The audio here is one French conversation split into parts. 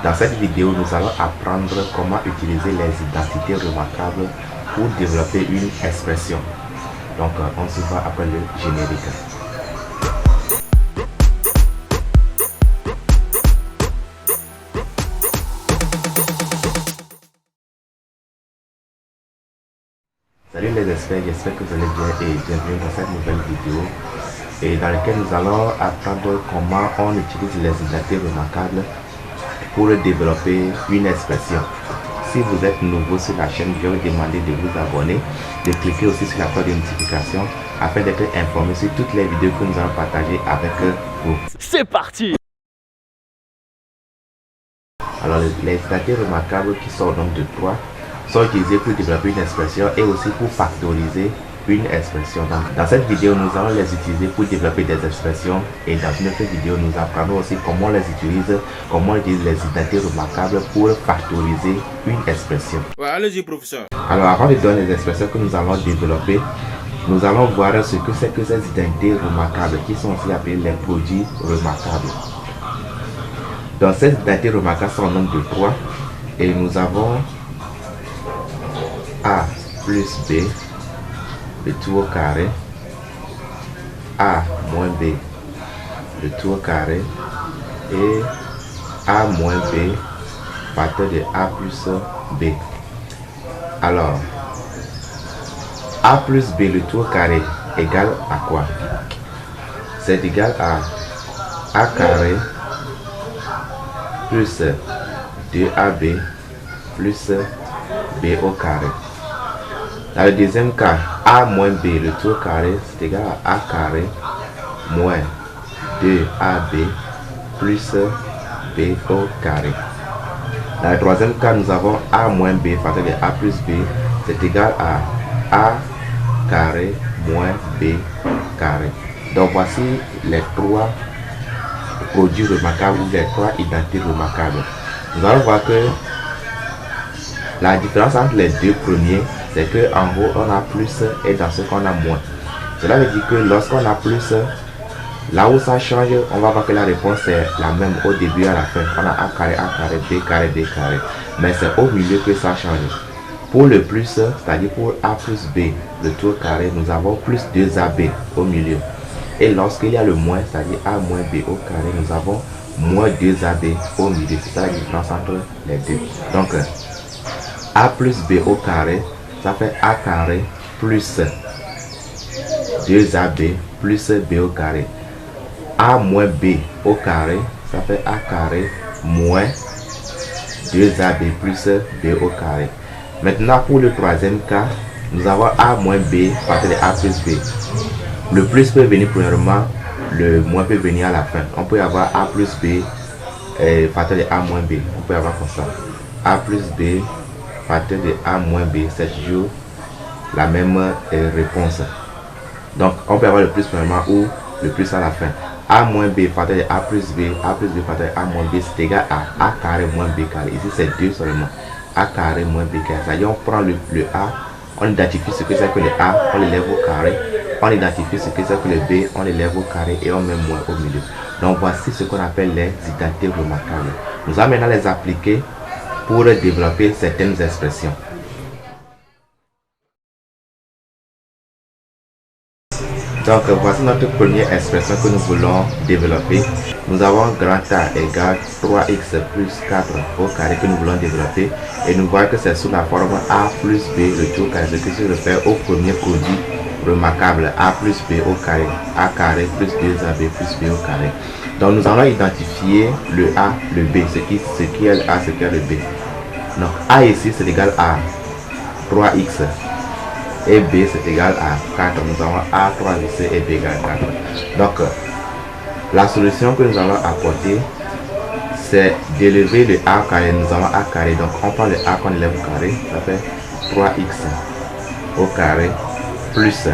Dans cette vidéo, nous allons apprendre comment utiliser les identités remarquables pour développer une expression. Donc, on se voit après le générique. Salut les experts, j'espère que vous allez bien et bienvenue dans cette nouvelle vidéo et dans laquelle nous allons apprendre comment on utilise les identités remarquables pour développer une expression. Si vous êtes nouveau sur la chaîne, je vais vous demander de vous abonner, de cliquer aussi sur la cloche de notification afin d'être informé sur toutes les vidéos que nous allons partager avec vous. C'est parti! Alors les identités remarquables qui sont donc de 3 sont utilisées pour développer une expression et aussi pour factoriser une expression. Donc, dans cette vidéo, nous allons les utiliser pour développer des expressions et dans une autre vidéo, nous apprendrons aussi comment on les utilise, comment on utilise les identités remarquables pour factoriser une expression. Ouais, allez-y, professeur. Alors, avant de donner les expressions que nous allons développer, nous allons voir ce que c'est que ces identités remarquables qui sont aussi appelées les produits remarquables. Donc, ces identités remarquables sont en nombre de 3 et nous avons A plus B, le tout au carré, A moins B, le tout au carré, et A moins B, facteur de A plus B. Alors, A plus B, le tout au carré, égale à quoi? C'est égal à A carré plus 2AB plus B au carré. Dans le deuxième cas, A moins B, le tout au carré, c'est égal à A carré moins 2AB plus B au carré. Dans le troisième cas, nous avons A moins B, facteur de A plus B, c'est égal à A carré moins B carré. Donc voici les 3 produits remarquables ou les 3 identités remarquables. Nous allons voir que la différence entre les deux premiers, c'est que en haut on a plus et dans ce qu'on a moins. Cela veut dire que lorsqu'on a plus, là où ça change, on va voir que la réponse est la même au début et à la fin. On a A carré, B carré, B carré. Mais c'est au milieu que ça change. Pour le plus, c'est-à-dire pour A plus B, le tout carré, nous avons plus 2AB au milieu. Et lorsqu'il y a le moins, c'est-à-dire A moins B au carré, nous avons moins 2AB au milieu. C'est ça la différence entre les deux. Donc, A plus B au carré, ça fait A carré plus 2AB plus B au carré. A moins B au carré, ça fait A carré moins 2AB plus B au carré. Maintenant, pour le troisième cas, nous avons A moins B facteur de A plus B. Le plus peut venir premièrement, le moins peut venir à la fin. On peut avoir A plus B facteur de A moins B. On peut avoir comme ça. A plus B facteur de A moins B, c'est toujours la même réponse. Donc, on peut avoir le plus premièrement ou le plus à la fin. A moins B facteur de A plus B facteur de A moins B, c'est égal à A carré moins B carré. Ici, c'est 2 seulement. A carré moins B carré. C'est-à-dire, on prend le A, on identifie ce que c'est que le A, on l'élève au carré. On identifie ce que c'est que le B, on l'élève au carré et on met moins au milieu. Donc, voici ce qu'on appelle les identités remarquables. Nous allons maintenant les appliquer pour développer certaines expressions. Donc voici notre première expression que nous voulons développer. Nous avons grand A égale 3x plus 4 au carré que nous voulons développer. Et nous voyons que c'est sous la forme A plus B, le tout carré, ce qui se réfère au premier produit remarquable A plus B au carré. A carré plus 2AB plus B au carré. Donc nous allons identifier le A, le B, ce qui est le A, ce qui est le B. Donc A ici c'est égal à 3x et B c'est égal à 4. Nous avons A 3x et B égale 4. Donc la solution que nous allons apporter, c'est d'élever le A carré. Nous avons A carré, donc on prend le A qu'on élève au carré, ça fait 3x au carré plus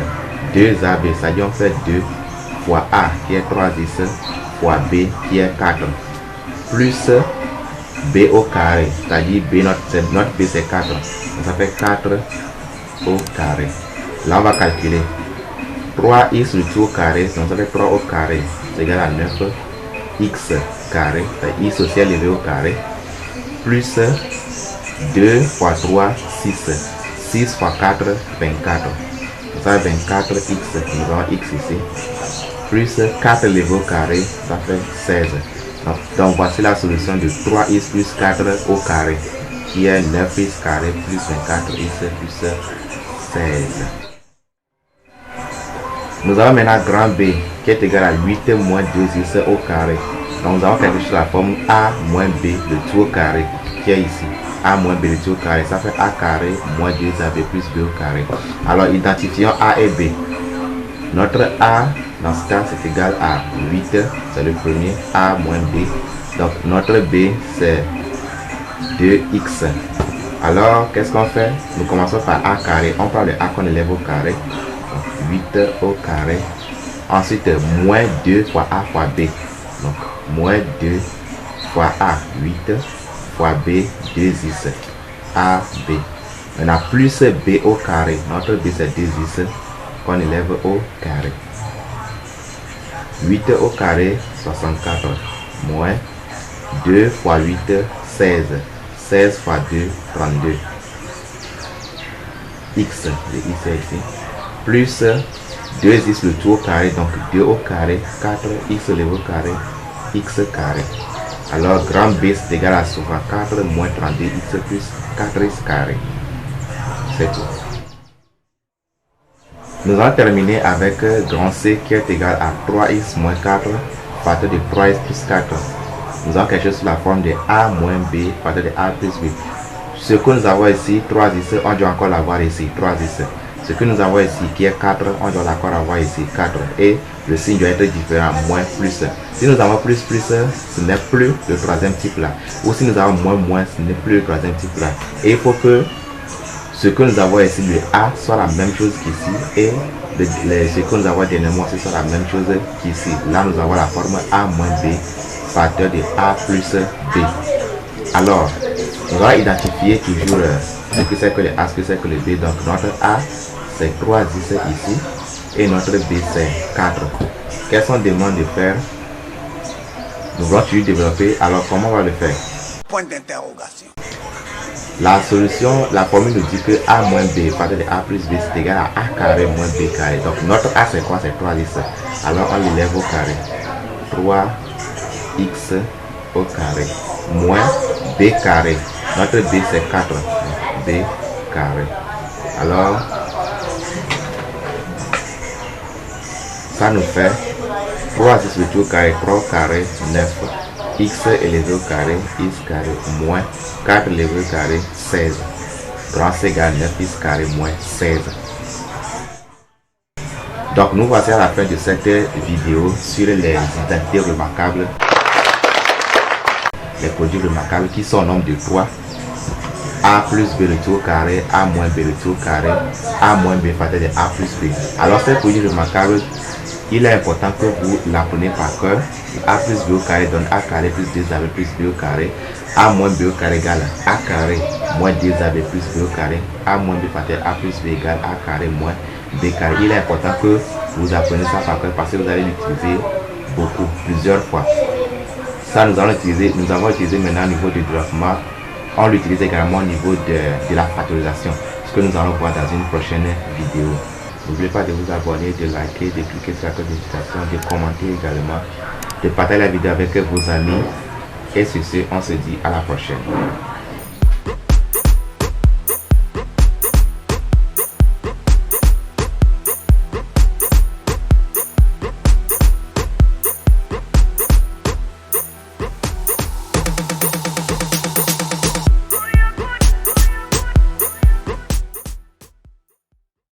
2AB, c'est-à-dire on fait 2 fois A qui est 3x fois B qui est 4 plus B au carré, c'est-à-dire B, notre B c'est 4, donc ça fait 4 au carré. Là on va calculer 3x le tout au carré, donc ça fait 3 au carré, c'est égal à 9x carré, x aussi élevé au carré, plus 2 fois 3, 6. 6 fois 4, 24. Ça fait 24x, nous avons x ici. Plus 4 élevé au carré, ça fait 16. Donc voici la solution de 3x plus 4 au carré, qui est 9x carré plus 24x plus 16. Nous avons maintenant grand B qui est égal à 8 moins 2x au carré. Donc nous avons quelque chose de la forme A moins B, le tout au carré, qui est ici. A moins B, le tout au carré, ça fait A carré moins 2AB plus B au carré. Alors identifions A et B. Notre A, dans ce cas, c'est égal à 8, c'est le premier, A moins B. Donc notre B, c'est 2x. Alors, qu'est-ce qu'on fait? Nous commençons par A carré. On prend le A qu'on élève au carré. Donc, 8 au carré. Ensuite, moins 2 fois A fois B. Donc, moins 2 fois A, 8 fois B, 2x. A, B. Maintenant, plus B au carré. Notre B, c'est 2x qu'on élève au carré. 8 au carré, 64. Moins 2 fois 8, 16. 16 fois 2, 32. X, le X est ici. Plus 2x le tout au carré, donc 2 au carré, 4x élevé au carré, x carré. Alors grand B c'est égal à 64 moins 32x plus 4x carré. C'est tout. Nous allons terminer avec grand C qui est égal à 3x moins 4 facteur de 3x plus 4. Nous avons quelque chose sous la forme de A moins B facteur de A plus B. Ce que nous avons ici, 3x, on doit encore l'avoir ici, 3x. Ce que nous avons ici qui est 4, on doit encore avoir ici 4. Et le signe doit être différent, moins, plus. Si nous avons plus, ce n'est plus le troisième type là. Ou si nous avons moins, ce n'est plus le troisième type là. Et il faut que ce que nous avons ici, le A, soit la même chose qu'ici. Et ce que nous avons dernièrement aussi soit la même chose qu'ici. Là, nous avons la forme A moins B, facteur de A plus B. Alors, on va identifier toujours ce que c'est que le A, ce que c'est que le B. Donc, notre A, c'est 3x ici. Et notre B, c'est 4. Qu'est-ce qu'on demande de faire? Nous allons toujours développer. Alors, comment on va le faire? Point d'interrogation. La solution, la formule nous dit que A moins B, facteur de A plus B, c'est égal à A carré moins B carré. Donc, notre A, c'est quoi? C'est 3x. Alors, on l'élève au carré. 3x au carré. Moins B carré. Notre B, c'est 4. B carré. Alors, ça nous fait 3x le tout au carré, 3 carré, 9. X élevé au carré, x carré, moins 4 élevé au carré, 16. Grand C égale 9x carré moins 16. Donc nous voici à la fin de cette vidéo sur les identités remarquables. Les produits remarquables qui sont au nombre de 3. A plus B le tout au carré, A moins B le tout au carré, A moins B facteur de A plus B. Alors ces produits remarquables, il est important que vous l'apprenez par cœur. A plus B au carré donne A carré plus 2AB plus B au carré. A moins B au carré égale A carré moins 2AB plus B au carré. A moins B facteur A plus B égale A carré moins B carré. Il est important que vous apprenez ça par cœur parce que vous allez l'utiliser beaucoup, plusieurs fois. Ça nous avons utilisé maintenant au niveau du développement. On l'utilise également au niveau de la factorisation, ce que nous allons voir dans une prochaine vidéo. N'oubliez pas de vous abonner, de liker, de cliquer sur la cloche de notification, de commenter également, de partager la vidéo avec vos amis. Et sur ce, on se dit à la prochaine.